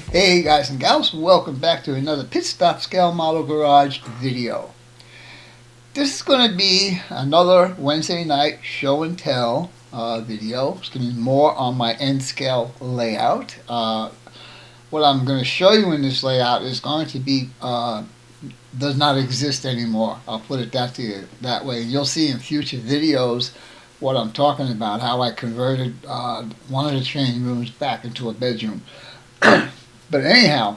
Hey guys and gals, welcome back to another Pit Stop Scale Model Garage video. This is going to be another Wednesday night show and tell video. It's going to be more on my N scale layout. What I'm going to show you in this layout is going to be does not exist anymore. I'll put it that way. You'll see in future videos what I'm talking about, how I converted one of the training rooms back into a bedroom. But anyhow,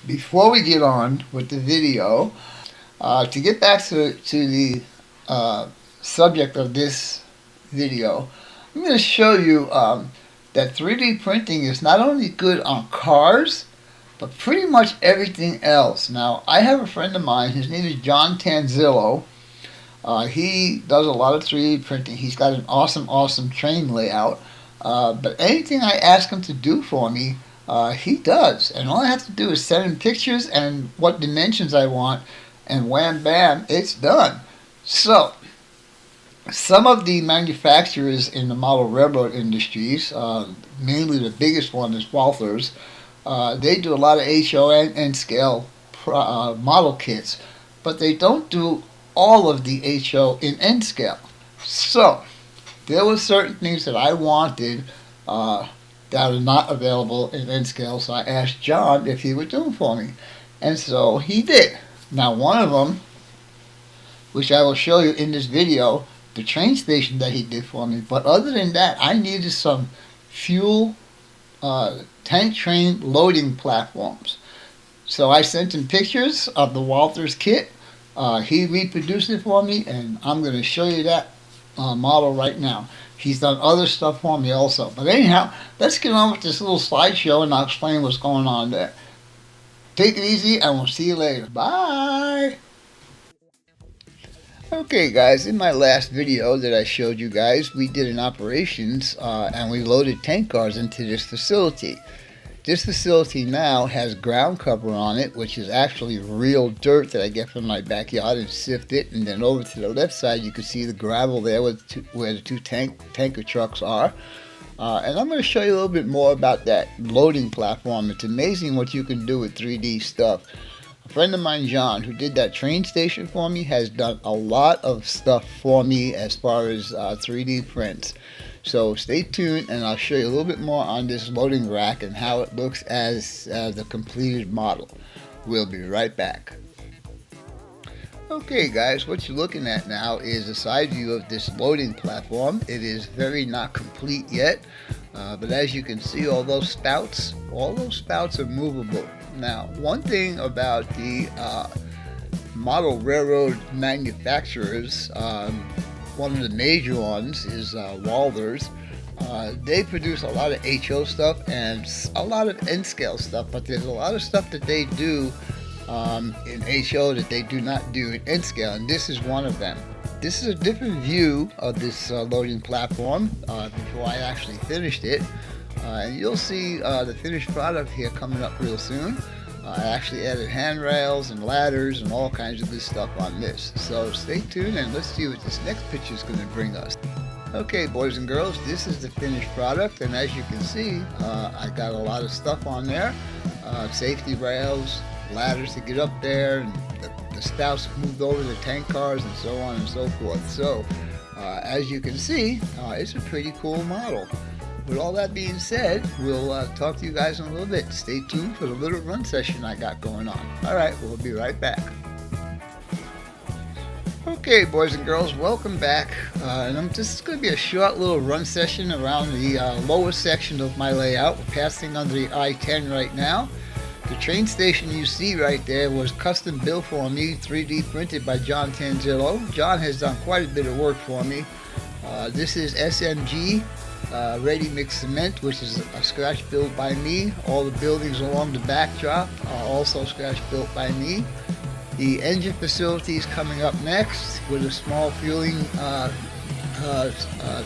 before we get on with the video, to get back to the subject of this video, I'm going to show you that 3D printing is not only good on cars, but pretty much everything else. Now, I have a friend of mine, his name is John Tanzillo. He does a lot of 3D printing. He's got an awesome train layout. But anything I ask him to do for me, he does, and all I have to do is send him pictures and what dimensions I want, and wham bam, it's done. So, some of the manufacturers in the model railroad industries, mainly the biggest one is Walthers, they do a lot of HO and N-scale model kits, but they don't do all of the HO in N-scale. So, there were certain things that I wanted that are not available in N-scale, so I asked John if he would do them for me. And so he did. Now one of them, which I will show you in this video, the train station that he did for me, but other than that, I needed some fuel tank train loading platforms. So I sent him pictures of the Walthers kit. He reproduced it for me, and I'm going to show you that model right now. He's done other stuff for me also. But anyhow, let's get on with this little slideshow and I'll explain what's going on there. Take it easy and we'll see you later. Bye! Okay guys, in my last video that I showed you guys, we did an operations and we loaded tank cars into this facility. This facility now has ground cover on it, which is actually real dirt that I get from my backyard and sift it. And then over to the left side, you can see the gravel there where the two tanker trucks are. And I'm going to show you a little bit more about that loading platform. It's amazing what you can do with 3D stuff. A friend of mine, John, who did that train station for me, has done a lot of stuff for me as far as 3D prints. So stay tuned and I'll show you a little bit more on this loading rack and how it looks as the completed model. We'll be right back. Okay guys, what you're looking at now is a side view of this loading platform. It is very not complete yet, but as you can see, all those spouts are movable. Now, one thing about the model railroad manufacturers, one of the major ones is Walthers. They produce a lot of HO stuff and a lot of N-scale stuff, but there's a lot of stuff that they do in HO that they do not do in N-scale, and this is one of them. This is a different view of this loading platform before I actually finished it. And you'll see the finished product here coming up real soon. I actually added handrails and ladders and all kinds of good stuff on this. So stay tuned and let's see what this next picture is going to bring us. Okay, boys and girls, this is the finished product, and as you can see, I got a lot of stuff on there. Safety rails, ladders to get up there, and the spouts moved over the tank cars and so on and so forth. So as you can see, it's a pretty cool model. With all that being said, we'll talk to you guys in a little bit. Stay tuned for the little run session I got going on. Alright, we'll be right back. Okay, boys and girls, welcome back. And this is going to be a short little run session around the lower section of my layout. We're passing under the I-10 right now. The train station you see right there was custom built for me, 3D printed by John Tanzillo. John has done quite a bit of work for me. This is SMG. Ready mix cement, which is a scratch built by me. All the buildings along the backdrop are also scratch built by me. The engine facility is coming up next with a small fueling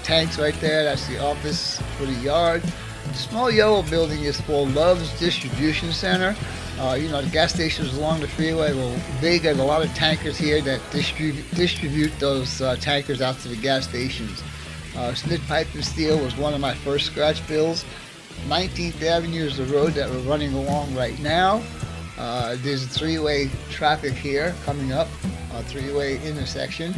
tanks right there. That's the office for the yard. The small yellow building is for Love's Distribution Center. The gas stations along the freeway, well, they get a lot of tankers here that distribute those tankers out to the gas stations. Smith Pipe and Steel was one of my first scratch builds. 19th Avenue is the road that we're running along right now. There's a three-way traffic here coming up, a three-way intersection,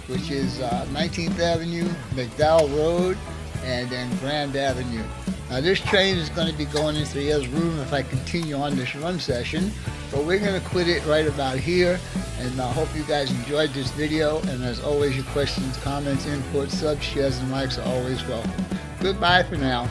which is 19th Avenue, McDowell Road, and then Grand Avenue. Now this train is going to be going into the other room if I continue on this run session, but we're going to quit it right about here, and I hope you guys enjoyed this video, and as always, your questions, comments, input, subs, shares, and likes are always welcome. Goodbye for now.